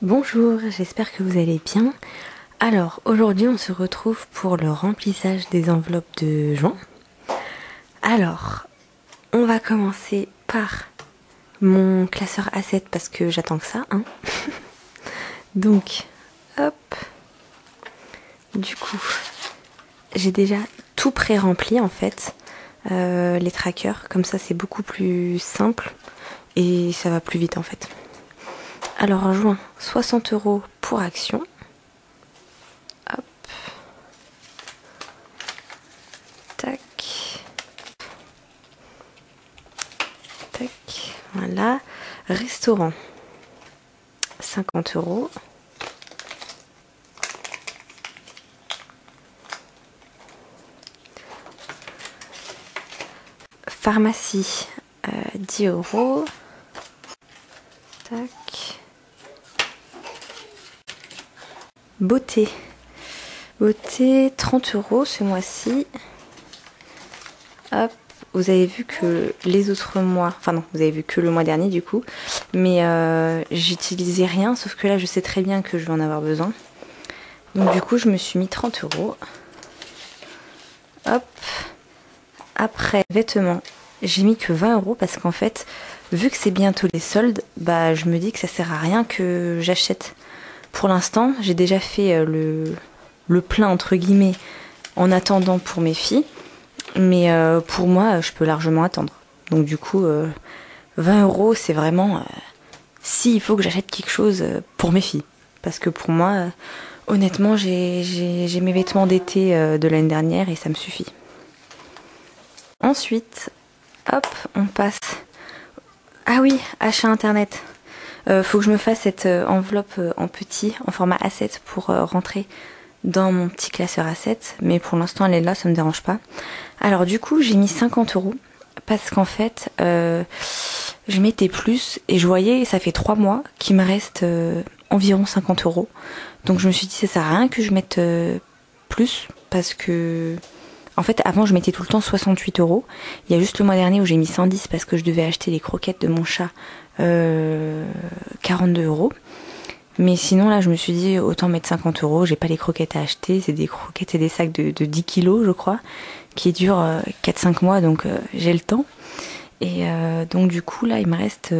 Bonjour, j'espère que vous allez bien. Alors, aujourd'hui, on se retrouve pour le remplissage des enveloppes de juin. Alors, on va commencer par mon classeur A7 parce que j'attends que ça, hein. Donc, hop. Du coup, j'ai déjà tout pré-rempli en fait, les trackers. Comme ça, c'est beaucoup plus simple et ça va plus vite en fait. Alors, en juin, 60 € pour Action. Hop. Tac. Tac. Voilà. Restaurant, 50 €. Pharmacie, 10 €. Tac. Beauté. Beauté, 30 € ce mois-ci. Hop. Vous avez vu que les autres mois, enfin non, vous avez vu que le mois dernier du coup, mais j'utilisais rien, sauf que là je sais très bien que je vais en avoir besoin. Donc du coup je me suis mis 30 €. Hop. Après, vêtements, j'ai mis que 20 € parce qu'en fait, vu que c'est bientôt les soldes, bah je me dis que ça sert à rien que j'achète. Pour l'instant, j'ai déjà fait le plein entre guillemets en attendant pour mes filles. Mais pour moi, je peux largement attendre. Donc du coup, 20 € c'est vraiment si il faut que j'achète quelque chose pour mes filles. Parce que pour moi, honnêtement, j'ai mes vêtements d'été de l'année dernière et ça me suffit. Ensuite, hop, on passe. Ah oui, achat internet. Faut que je me fasse cette enveloppe en petit, en format A7 pour rentrer dans mon petit classeur A7. Mais pour l'instant, elle est là, ça me dérange pas. Alors du coup, j'ai mis 50 € parce qu'en fait, je mettais plus et je voyais, ça fait 3 mois qu'il me reste environ 50 €. Donc je me suis dit, ça sert à rien que je mette plus parce que... En fait, avant, je mettais tout le temps 68 €. Il y a juste le mois dernier où j'ai mis 110 parce que je devais acheter les croquettes de mon chat, 42 €. Mais sinon, là, je me suis dit, autant mettre 50 €. J'ai pas les croquettes à acheter. C'est des croquettes et des sacs de 10 kilos, je crois, qui durent 4-5 mois, donc j'ai le temps. Et donc, du coup, là, il me reste...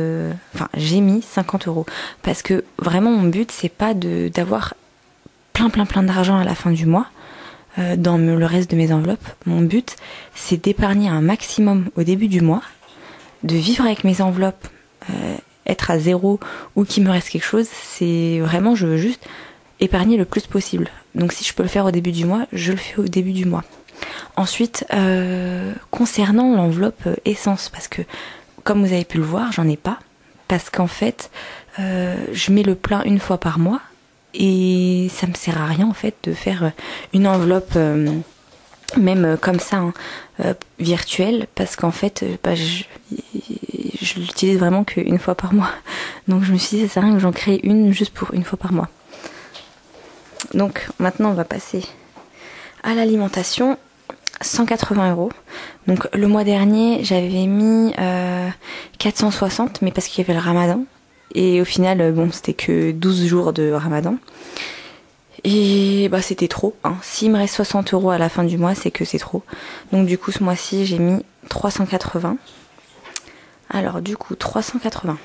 Enfin, j'ai mis 50 € parce que vraiment, mon but, c'est pas d'avoir plein d'argent à la fin du mois. Dans le reste de mes enveloppes, mon but c'est d'épargner un maximum au début du mois, de vivre avec mes enveloppes, être à zéro ou qu'il me reste quelque chose. C'est vraiment, je veux juste épargner le plus possible. Donc si je peux le faire au début du mois, je le fais au début du mois. Ensuite, concernant l'enveloppe essence, parce que comme vous avez pu le voir, j'en ai pas, parce qu'en fait, je mets le plein une fois par mois. Et ça me sert à rien en fait de faire une enveloppe même comme ça virtuelle parce qu'en fait je l'utilise vraiment qu'une fois par mois. Donc je me suis dit ça sert à rien que j'en crée une juste pour une fois par mois. Donc maintenant on va passer à l'alimentation. 180 €. Donc le mois dernier j'avais mis 460 mais parce qu'il y avait le ramadan. Et au final, bon, c'était que 12 jours de ramadan. Et bah c'était trop. Hein. S'il me reste 60 € à la fin du mois, c'est que c'est trop. Donc du coup, ce mois-ci, j'ai mis 380. Alors du coup, 380.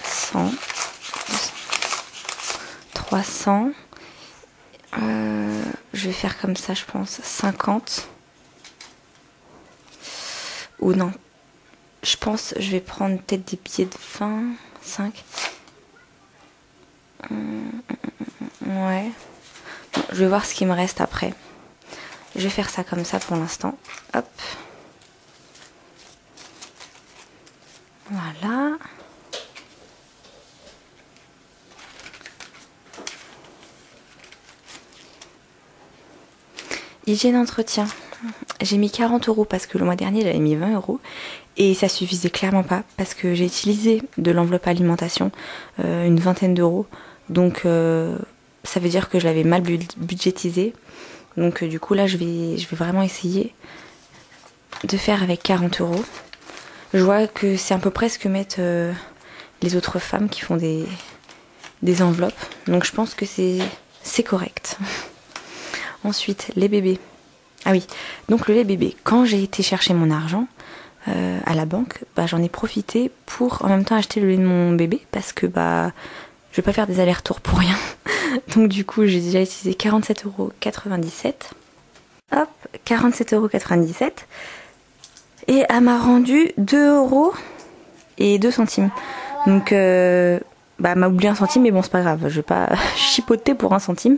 100. 300. Je vais faire comme ça, je pense. 50. Ou non. Je pense je vais prendre peut-être des billets de 5. Ouais. Je vais voir ce qui me reste après. Je vais faire ça comme ça pour l'instant. Hop. Voilà. Hygiène entretien. J'ai mis 40 € parce que le mois dernier j'avais mis 20 € et ça suffisait clairement pas parce que j'ai utilisé de l'enveloppe alimentation une vingtaine d'euros. Donc ça veut dire que je l'avais mal budgétisé. Donc du coup là je vais vraiment essayer de faire avec 40 €. Je vois que c'est à peu près ce que mettent les autres femmes qui font des enveloppes. Donc je pense que c'est correct. Ensuite, les bébés. Ah oui, donc le lait bébé. Quand j'ai été chercher mon argent à la banque, j'en ai profité pour en même temps acheter le lait de mon bébé parce que je vais pas faire des allers-retours pour rien. Donc du coup, j'ai déjà utilisé 47,97 €. Hop, 47,97 €. Et elle m'a rendu 2,02 €. Donc, elle m'a oublié 1 centime, mais bon, c'est pas grave. Je vais pas chipoter pour 1 centime.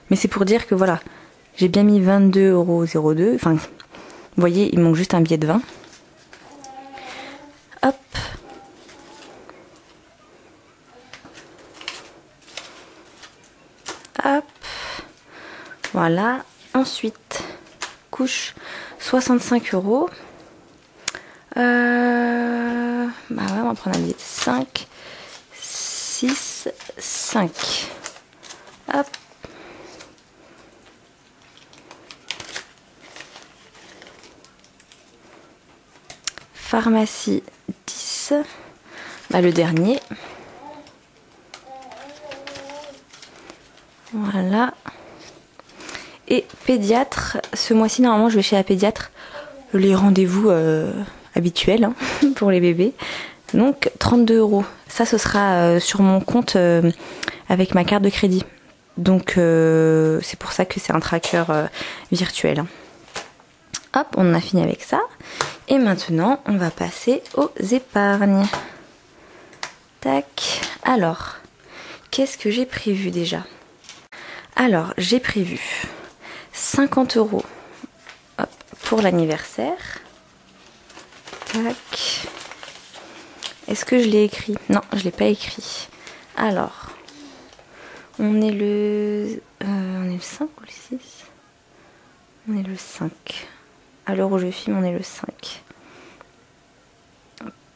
Mais c'est pour dire que voilà, j'ai bien mis 22,02 €. Enfin, vous voyez, il manque juste un billet de 20. Hop. Hop. Voilà. Ensuite, couche, 65 €. Ouais, on va prendre un billet de 5, 6, 5. Hop. Pharmacie 10. Le dernier. Voilà. Et pédiatre, ce mois-ci normalement je vais chez la pédiatre. Les rendez-vous habituels pour les bébés. Donc 32 €. Ça ce sera sur mon compte avec ma carte de crédit. Donc c'est pour ça que c'est un tracker virtuel. Hop, on en a fini avec ça. Et maintenant on va passer aux épargnes. Tac. Alors, qu'est-ce que j'ai prévu déjà? Alors, j'ai prévu 50 € pour l'anniversaire. Tac. Est-ce que je l'ai écrit? Non, je ne l'ai pas écrit. Alors, on est le 5 ou le 6? On est le 5. À l'heure où je filme, on est le 5.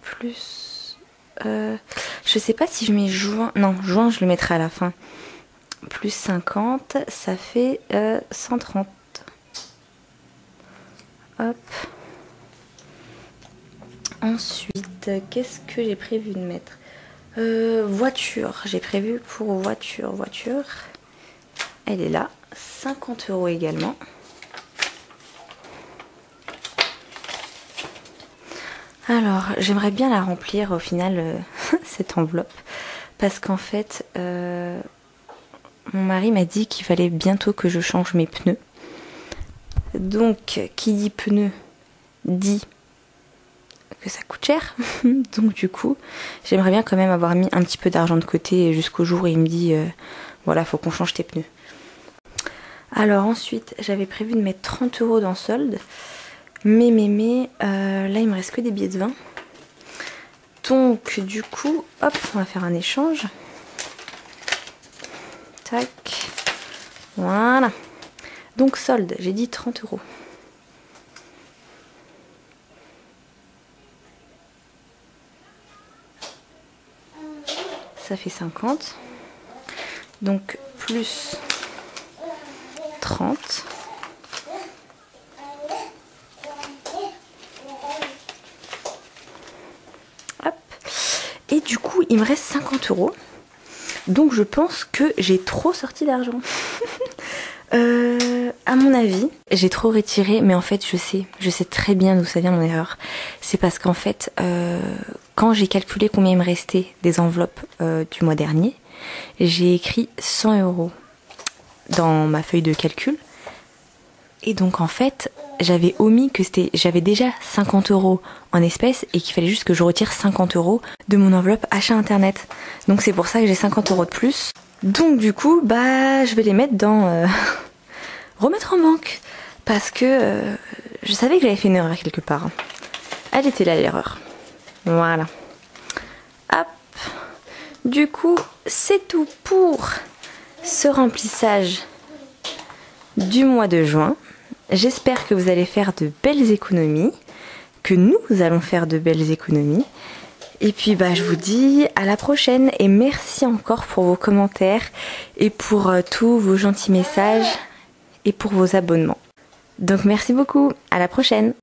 Plus... je sais pas si je mets juin. Non, juin, je le mettrai à la fin. Plus 50, ça fait 130. Hop. Ensuite, qu'est-ce que j'ai prévu de mettre? Voiture. J'ai prévu pour voiture. Elle est là. 50 € également. Alors, j'aimerais bien la remplir au final, cette enveloppe. Parce qu'en fait, mon mari m'a dit qu'il fallait bientôt que je change mes pneus. Donc, qui dit pneus dit que ça coûte cher. Donc du coup, j'aimerais bien quand même avoir mis un petit peu d'argent de côté jusqu'au jour où il me dit voilà, faut qu'on change tes pneus. Alors ensuite, j'avais prévu de mettre 30 € dans solde. Mais là, il me reste que des billets de 20. Donc du coup, hop, on va faire un échange. Tac. Voilà. Donc solde, j'ai dit 30 €. Ça fait 50. Donc plus 30. Hop. Et du coup, il me reste 50 €. Donc je pense que j'ai trop sorti d'argent. À mon avis, j'ai trop retiré, mais en fait je sais très bien d'où ça vient mon erreur. C'est parce qu'en fait, quand j'ai calculé combien il me restait des enveloppes du mois dernier, j'ai écrit 100 € dans ma feuille de calcul. Et donc en fait, j'avais omis que j'avais déjà 50 € en espèces et qu'il fallait juste que je retire 50 € de mon enveloppe achat internet. Donc c'est pour ça que j'ai 50 € de plus. Donc du coup, je vais les mettre dans remettre en banque. Parce que je savais que j'avais fait une erreur quelque part. Elle était là l'erreur. Voilà. Hop. Du coup, c'est tout pour ce remplissage du mois de juin. J'espère que vous allez faire de belles économies, que nous allons faire de belles économies. Et puis je vous dis à la prochaine et merci encore pour vos commentaires et pour tous vos gentils messages et pour vos abonnements. Donc merci beaucoup, à la prochaine.